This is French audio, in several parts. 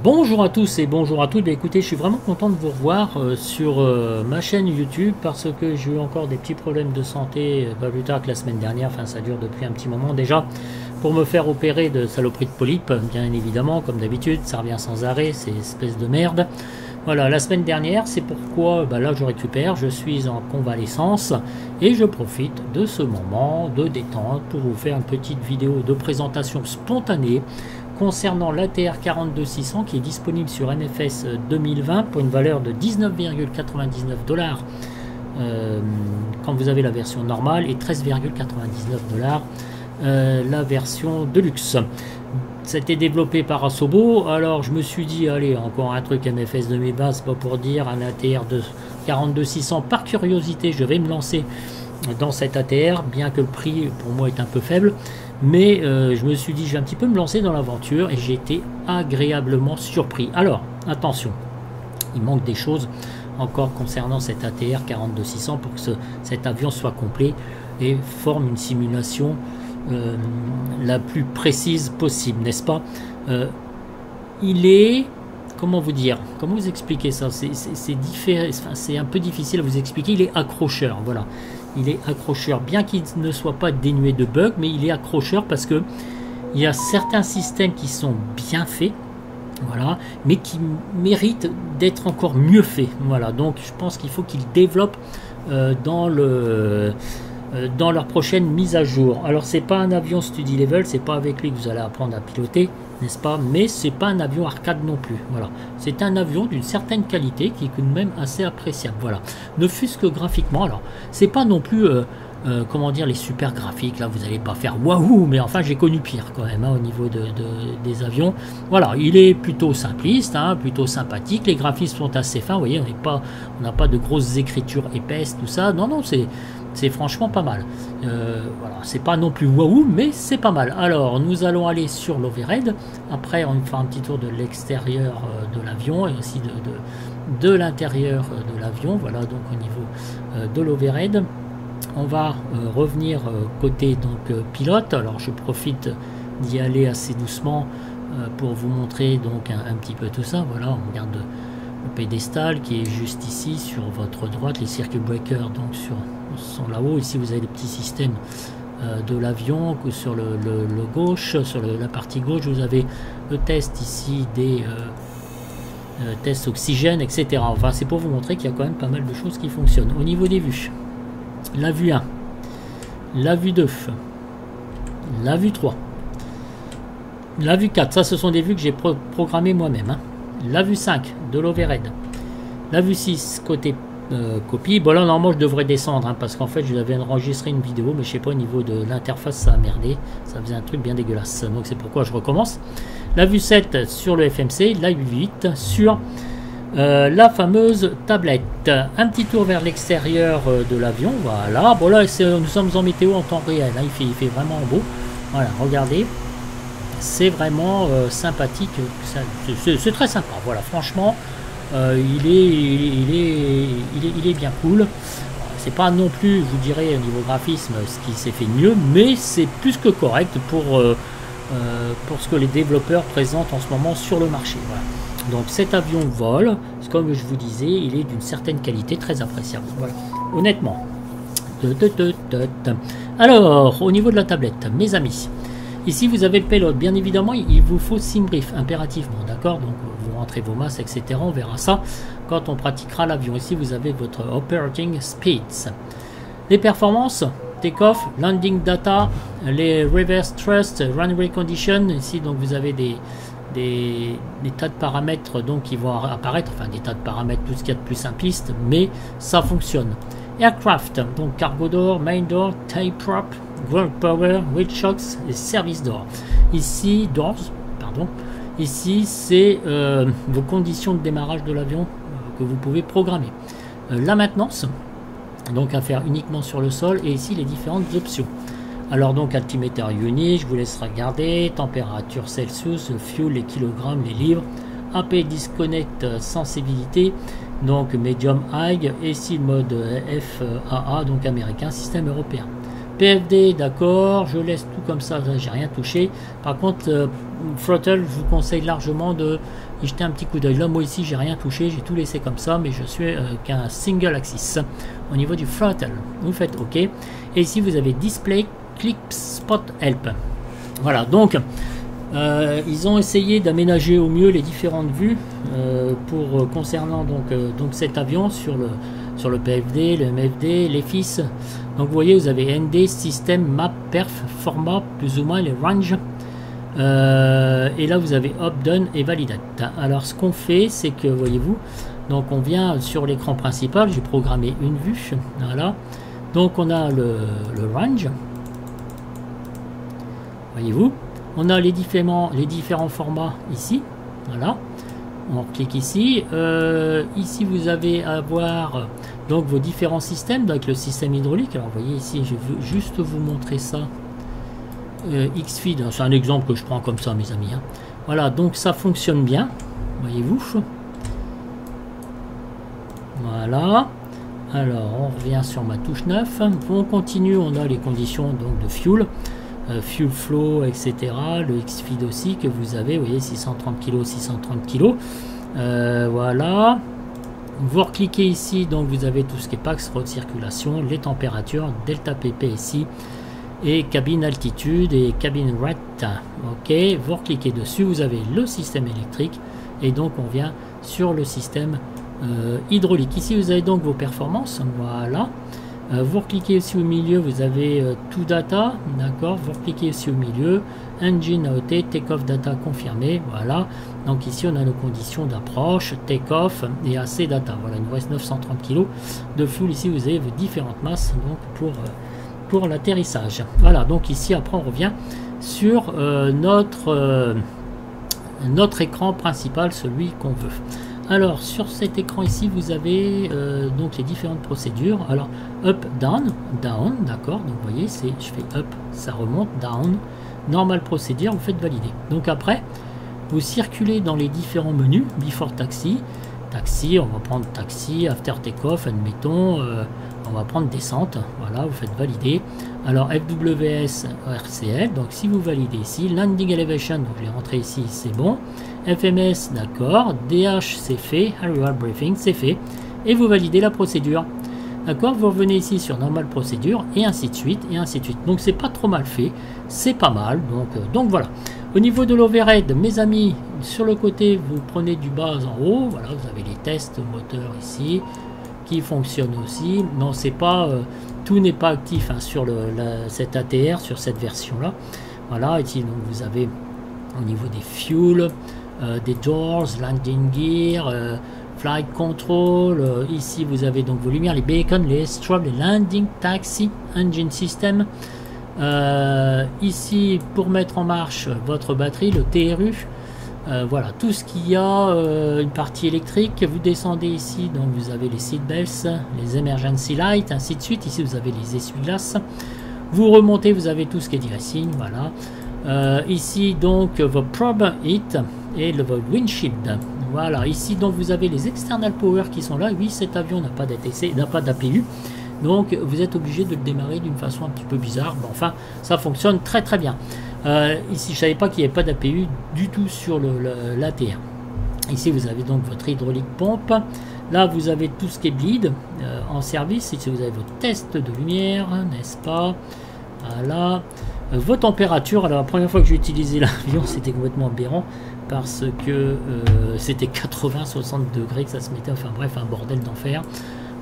Bonjour à tous et bonjour à toutes. Écoutez, je suis vraiment content de vous revoir sur ma chaîne YouTube parce que j'ai eu encore des petits problèmes de santé pas plus tard que la semaine dernière. Enfin, ça dure depuis un petit moment déjà. Pour me faire opérer de saloperie de polype, bien évidemment, comme d'habitude, ça revient sans arrêt, c'est espèce de merde. Voilà, la semaine dernière, c'est pourquoi là je récupère, je suis en convalescence et je profite de ce moment de détente pour vous faire une petite vidéo de présentation spontanée concernant l'ATR 42600 qui est disponible sur NFS 2020 pour une valeur de 19,99$ quand vous avez la version normale et 13,99$ la version Deluxe. C'était développé par Asobo, alors je me suis dit allez, encore un truc NFS 2020, c'est pas pour dire un ATR de 42600, par curiosité je vais me lancer dans cet ATR, bien que le prix pour moi est un peu faible, mais je me suis dit je vais un petit peu me lancer dans l'aventure et j'ai été agréablement surpris. Alors attention, il manque des choses encore concernant cet ATR 42600 pour que cet avion soit complet et forme une simulation la plus précise possible, n'est-ce pas? Il est, comment vous dire, comment vous expliquer ça? C'est un peu difficile à vous expliquer. Il est accrocheur, voilà. Il est accrocheur, bien qu'il ne soit pas dénué de bugs, mais il est accrocheur parce que il y a certains systèmes qui sont bien faits, voilà, mais qui méritent d'être encore mieux faits, voilà. Donc je pense qu'il faut qu'ils développent dans leur prochaine mise à jour. Alors c'est pas un avion study level, c'est pas avec lui que vous allez apprendre à piloter, n'est-ce pas, mais c'est pas un avion arcade non plus, voilà. C'est un avion d'une certaine qualité qui est tout de même assez appréciable, voilà. Ne fût-ce que graphiquement, alors c'est pas non plus comment dire, les super graphiques, là vous n'allez pas faire waouh, mais enfin j'ai connu pire quand même hein, au niveau des avions. Voilà, il est plutôt simpliste, hein, plutôt sympathique, les graphismes sont assez fins, vous voyez, on n'a pas de grosses écritures épaisses, tout ça, non, c'est franchement pas mal. Voilà, c'est pas non plus waouh, mais c'est pas mal. Alors, nous allons aller sur l'overhead. Après, on fera un petit tour de l'extérieur de l'avion et aussi de l'intérieur de l'avion. Voilà, donc au niveau de l'overhead. On va revenir côté donc pilote. Alors, je profite d'y aller assez doucement pour vous montrer donc un petit peu tout ça. Voilà, on regarde le pédestal qui est juste ici sur votre droite, les circuit breakers donc sont là-haut. Ici vous avez les petits systèmes de l'avion. Sur le gauche, sur la partie gauche, vous avez le test ici des tests oxygène, etc. Enfin, c'est pour vous montrer qu'il y a quand même pas mal de choses qui fonctionnent. Au niveau des vues, la vue 1, la vue 2, la vue 3, la vue 4, ça ce sont des vues que j'ai programmées moi-même, hein. La vue 5 de l'overhead, la vue 6 côté copie. Bon là normalement je devrais descendre hein, parce qu'en fait je devais enregistrer une vidéo, mais je sais pas, au niveau de l'interface ça a merdé, ça faisait un truc bien dégueulasse, donc c'est pourquoi je recommence. La vue 7 sur le FMC, la vue 8 sur la fameuse tablette. Un petit tour vers l'extérieur de l'avion, voilà. Bon là nous sommes en météo en temps réel, hein. Il fait vraiment beau, voilà, regardez. C'est vraiment sympathique, c'est très sympa, voilà, franchement il est bien cool. C'est pas non plus, je vous dirais, au niveau graphisme ce qui s'est fait mieux, mais c'est plus que correct pour ce que les développeurs présentent en ce moment sur le marché, voilà. Donc cet avion vole, comme je vous disais, il est d'une certaine qualité très appréciable, voilà, honnêtement. Alors au niveau de la tablette, mes amis, ici vous avez le payload, bien évidemment il vous faut SimBrief impérativement, d'accord, donc vous rentrez vos masses, etc. On verra ça quand on pratiquera l'avion. Ici vous avez votre operating speeds, les performances, take-off, landing data, les reverse thrust, runway condition. Ici donc vous avez des tas de paramètres donc qui vont apparaître, enfin des tas de paramètres, tout ce qu'il y a de plus simpliste, mais ça fonctionne. Aircraft, donc cargo door, main door, tail prop, ground power, wheel shocks et service door. Ici, ici c'est vos conditions de démarrage de l'avion que vous pouvez programmer. La maintenance, donc à faire uniquement sur le sol, et ici les différentes options. Alors donc altimeter unit, je vous laisse regarder, température Celsius, fuel, les kilogrammes, les livres, AP disconnect sensibilité, donc medium high, et ici le mode FAA, donc américain, système européen. PFD, d'accord, je laisse tout comme ça, j'ai rien touché. Par contre, throttle, je vous conseille largement de y jeter un petit coup d'œil. Là, moi ici, j'ai rien touché, j'ai tout laissé comme ça, mais je suis qu'un single axis. Au niveau du throttle, vous faites OK. Et ici, vous avez Display, Click, Spot, Help. Voilà, donc, ils ont essayé d'aménager au mieux les différentes vues concernant donc cet avion sur le PFD, le MFD, les FIS. Donc vous voyez, vous avez ND, système, map, perf, format, plus ou moins les ranges. Et là vous avez up, done et validate. Alors ce qu'on fait, c'est que, voyez-vous, donc on vient sur l'écran principal, j'ai programmé une vue, voilà. Donc on a le range, voyez-vous, on a les différents formats ici, voilà. On clique ici. Ici, vous avez à voir donc vos différents systèmes avec le système hydraulique. Alors, vous voyez ici, je veux juste vous montrer ça. Xfeed, c'est un exemple que je prends comme ça, mes amis. Hein. Voilà, donc ça fonctionne bien. Voyez-vous. Voilà. Alors, on revient sur ma touche 9. On continue, on a les conditions donc de fuel. Fuel flow, etc. Le Xfeed aussi que vous avez, vous voyez, 630 kg, 630 kg. Voilà. Vous recliquez ici, donc vous avez tout ce qui est PAX, road circulation, les températures, delta pp ici, et cabine altitude et cabine rate. Ok, vous recliquez dessus, vous avez le système électrique, et donc on vient sur le système hydraulique. Ici, vous avez donc vos performances, voilà. Vous cliquez aussi au milieu, vous avez tout data, d'accord. Vous cliquez aussi au milieu, engine AOT, take-off data confirmé, voilà. Donc ici on a nos conditions d'approche, take-off et AC data. Voilà, il nous reste 930 kg de fuel. Ici vous avez vos différentes masses donc pour l'atterrissage. Voilà, donc ici après on revient sur notre écran principal, celui qu'on veut. Alors sur cet écran ici vous avez donc les différentes procédures. Alors up, down, d'accord. Donc vous voyez, je fais up, ça remonte, down, normal procédure, vous faites valider. Donc après vous circulez dans les différents menus, before taxi, on va prendre taxi, after takeoff, admettons, on va prendre descente, voilà, vous faites valider. Alors FWS RCL, donc si vous validez ici, landing elevation, donc je l'ai rentré ici, c'est bon. FMS, d'accord, DH c'est fait, arrival briefing c'est fait, et vous validez la procédure. D'accord, vous revenez ici sur normal procédure, et ainsi de suite, et ainsi de suite. Donc c'est pas trop mal fait, c'est pas mal, donc voilà. Au niveau de l'overhead, mes amis, sur le côté, vous prenez du bas en haut, voilà, vous avez les tests moteurs ici, qui fonctionnent aussi. Non, c'est pas, tout n'est pas actif hein, sur cet ATR, sur cette version-là. Voilà, ici, donc vous avez au niveau des fuels, des doors, landing gear, flight control, ici vous avez donc vos lumières, les beacons, les strobes, les landing taxi, engine system, ici pour mettre en marche votre batterie, le TRU, voilà tout ce qu'il y a, une partie électrique. Vous descendez ici, donc vous avez les seat belts, les emergency lights, ainsi de suite. Ici vous avez les essuie-glaces. Vous remontez, vous avez tout ce qui est dressing, voilà. Ici donc vos probe heat et le windshield. Voilà, ici donc vous avez les external power qui sont là. Oui, cet avion n'a pas d'ATC, n'a pas d'APU, donc vous êtes obligé de le démarrer d'une façon un petit peu bizarre. Bon, enfin, ça fonctionne très très bien. Ici, je savais pas qu'il n'y avait pas d'APU du tout sur l'ATR. Ici, vous avez donc votre hydraulique pompe. Là, vous avez tout ce qui est bleed en service. Ici, vous avez votre test de lumière, n'est-ce pas? Voilà. Vos températures. Alors la première fois que j'ai utilisé l'avion, c'était complètement aberrant parce que c'était 80-60 degrés que ça se mettait, enfin bref, un bordel d'enfer.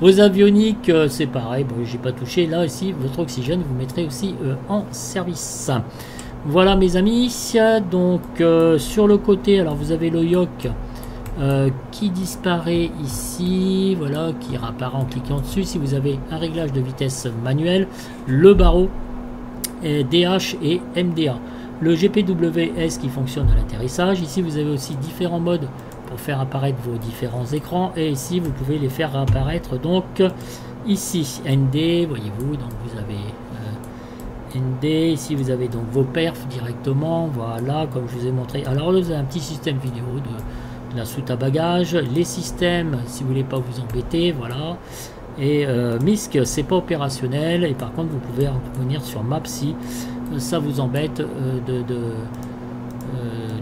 Vos avioniques, c'est pareil, bon, j'ai pas touché. Là ici, votre oxygène, vous mettrez aussi en service. Voilà mes amis, donc sur le côté, alors vous avez le yoke qui disparaît ici, voilà, qui réapparaît en cliquant dessus. Si vous avez un réglage de vitesse manuel, le barreau, DH et MDA, le GPWS qui fonctionne à l'atterrissage. Ici vous avez aussi différents modes pour faire apparaître vos différents écrans, et ici vous pouvez les faire apparaître donc ici ND, voyez-vous, donc vous avez ND, ici vous avez donc vos perfs directement, voilà, comme je vous ai montré. Alors là vous avez un petit système vidéo de la soute à bagages, les systèmes si vous voulez pas vous embêter, voilà. Et MISC, c'est pas opérationnel. Et par contre, vous pouvez revenir sur Map si ça vous embête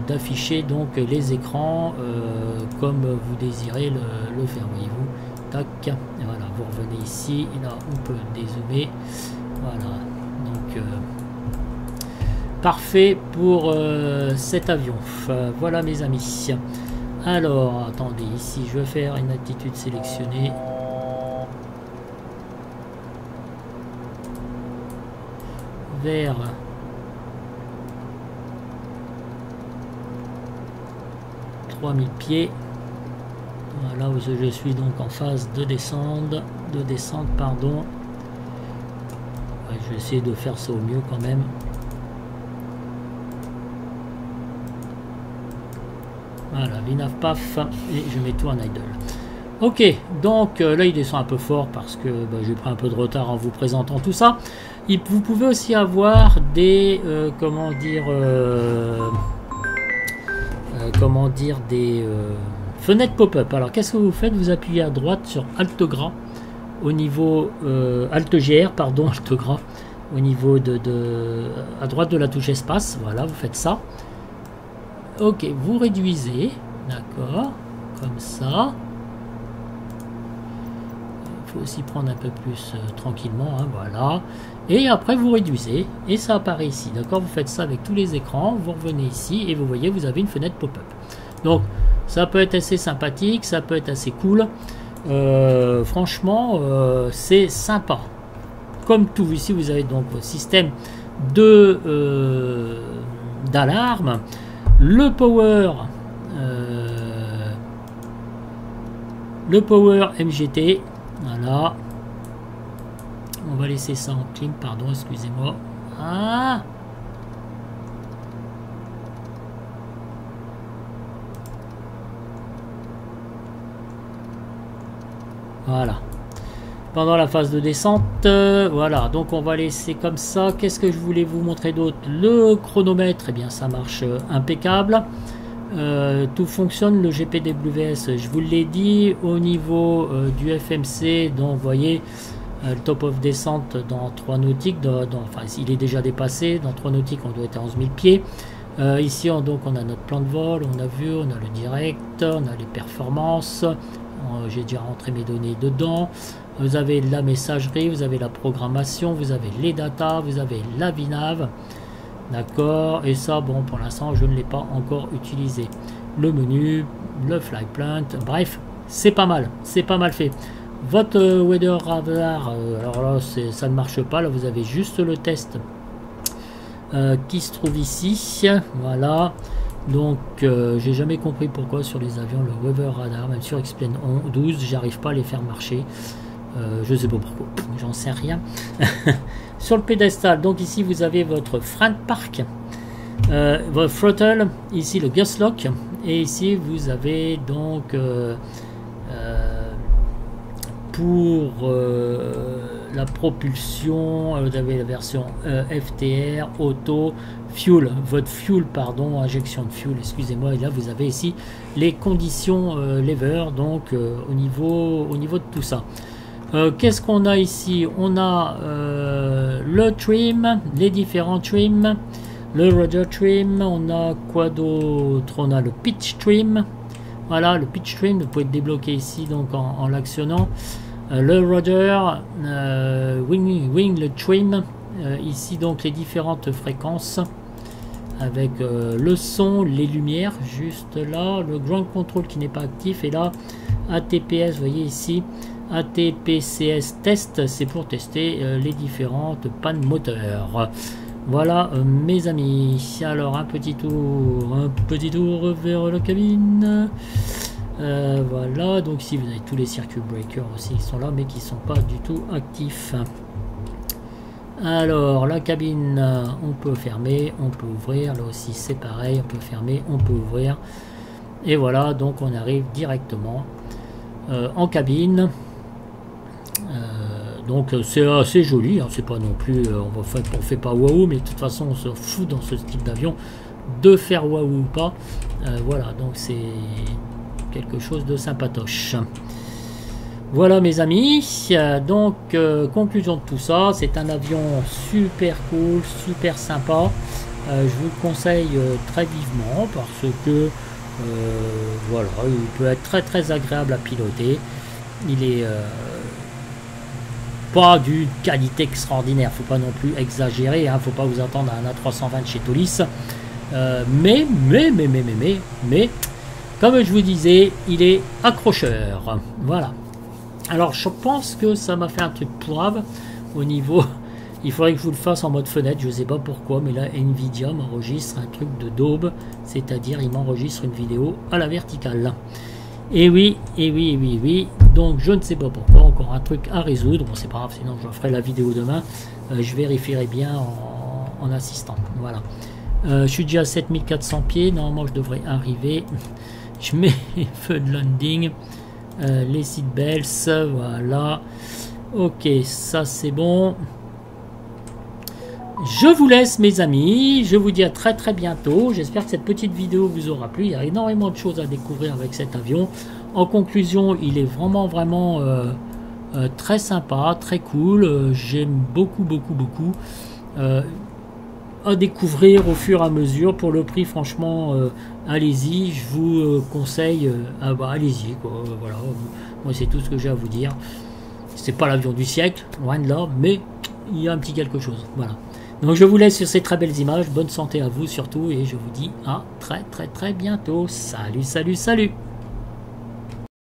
d'afficher donc les écrans comme vous désirez le faire. Voyez-vous, tac, et voilà, vous revenez ici. Et là, on peut dézoomer. Voilà, donc parfait pour cet avion. Voilà mes amis. Alors, attendez, ici je vais faire une attitude sélectionnée. Vers 3000 pieds. Voilà où je suis donc en phase de descente, pardon. Ouais, je vais essayer de faire ça au mieux quand même. Voilà, l'INAV PAF, et je mets tout en idle. Ok, donc là il descend un peu fort parce que j'ai pris un peu de retard en vous présentant tout ça. Vous pouvez aussi avoir des comment dire des fenêtres pop-up. Alors qu'est-ce que vous faites? Vous appuyez à droite sur Alt Gras au niveau Alt GR, pardon, Alt Gras au niveau à droite de la touche espace. Voilà, vous faites ça. Ok, vous réduisez, d'accord, comme ça. Il faut aussi prendre un peu plus tranquillement, hein, voilà. Et après vous réduisez et ça apparaît ici, d'accord. Vous faites ça avec tous les écrans, vous revenez ici et vous voyez, vous avez une fenêtre pop-up. Donc ça peut être assez sympathique, ça peut être assez cool. Franchement, c'est sympa. Comme tout, ici vous avez donc votre système d'alarme. Le power MGT, voilà. On va laisser ça en clean, pardon, excusez-moi. Ah, voilà. Pendant la phase de descente, voilà. Donc on va laisser comme ça. Qu'est-ce que je voulais vous montrer d'autre? Le chronomètre, eh bien ça marche impeccable. Tout fonctionne, le GPWS, je vous l'ai dit, au niveau du FMC, donc vous voyez le top of descente dans 3 nautiques, enfin il est déjà dépassé, dans 3 nautiques on doit être à 11 000 pieds. Ici donc on a notre plan de vol, on a vu, on a le direct, on a les performances, j'ai déjà rentré mes données dedans. Vous avez la messagerie, vous avez la programmation, vous avez les datas, vous avez la VNAV. D'accord, et ça, bon, pour l'instant, je ne l'ai pas encore utilisé. Le menu, le flyplant, bref, c'est pas mal fait. Votre weather radar, alors là, ça ne marche pas, là, vous avez juste le test qui se trouve ici, voilà. Donc, j'ai jamais compris pourquoi sur les avions, le weather radar, même sur X-Plane 12, j'arrive pas à les faire marcher. Je sais pas pourquoi, j'en sais rien. Sur le pédestal, donc ici vous avez votre frein de parc, votre throttle, ici le gas lock, et ici vous avez donc pour la propulsion, vous avez la version FTR, auto, fuel, votre fuel, pardon, injection de fuel, excusez-moi, et là vous avez ici les conditions lever, donc au niveau de tout ça. Qu'est-ce qu'on a ici? On a le trim, les différents trims, le rudder trim, on a quoi d'autre? On a le pitch trim, voilà, le pitch trim, vous pouvez le débloquer ici donc en l'actionnant. Le rudder, wing le trim, ici donc les différentes fréquences avec le son, les lumières juste là, le ground control qui n'est pas actif, et là ATPS, vous voyez ici ATPCS test, c'est pour tester les différentes pannes moteurs. Voilà mes amis, alors un petit tour vers la cabine. Voilà, donc ici vous avez tous les circuit breakers aussi qui sont là mais qui sont pas du tout actifs. Alors la cabine, on peut fermer, on peut ouvrir, là aussi c'est pareil, on peut fermer, on peut ouvrir, et voilà, donc on arrive directement en cabine. Donc c'est assez joli, hein, c'est pas non plus, on fait pas waouh, mais de toute façon on se fout dans ce type d'avion de faire waouh ou pas. Voilà, donc c'est quelque chose de sympatoche. Voilà mes amis, donc conclusion de tout ça, c'est un avion super cool, super sympa, je vous le conseille très vivement parce que voilà, il peut être très très agréable à piloter, il est pas d'une qualité extraordinaire, faut pas non plus exagérer, hein, faut pas vous attendre à un A320 chez Tolis, mais, comme je vous disais, il est accrocheur, voilà. Alors je pense que ça m'a fait un truc pourrave au niveau, il faudrait que je vous le fasse en mode fenêtre, je sais pas pourquoi, mais là Nvidia m'enregistre un truc de daube, c'est-à-dire il m'enregistre une vidéo à la verticale. Et oui, donc je ne sais pas pourquoi, encore un truc à résoudre, bon c'est pas grave, sinon je ferai la vidéo demain, je vérifierai bien en assistant, voilà. Je suis déjà à 7400 pieds, normalement je devrais arriver, je mets les feux de landing, les seatbelts, voilà, ok, ça c'est bon. Je vous laisse mes amis, je vous dis à très très bientôt, j'espère que cette petite vidéo vous aura plu, il y a énormément de choses à découvrir avec cet avion. En conclusion, il est vraiment très sympa, très cool, j'aime beaucoup, à découvrir au fur et à mesure. Pour le prix, franchement, allez-y, je vous conseille, allez-y, quoi, voilà, moi c'est tout ce que j'ai à vous dire. C'est pas l'avion du siècle, loin de là, mais il y a un petit quelque chose, voilà. Donc je vous laisse sur ces très belles images, bonne santé à vous surtout, et je vous dis à très très bientôt. Salut.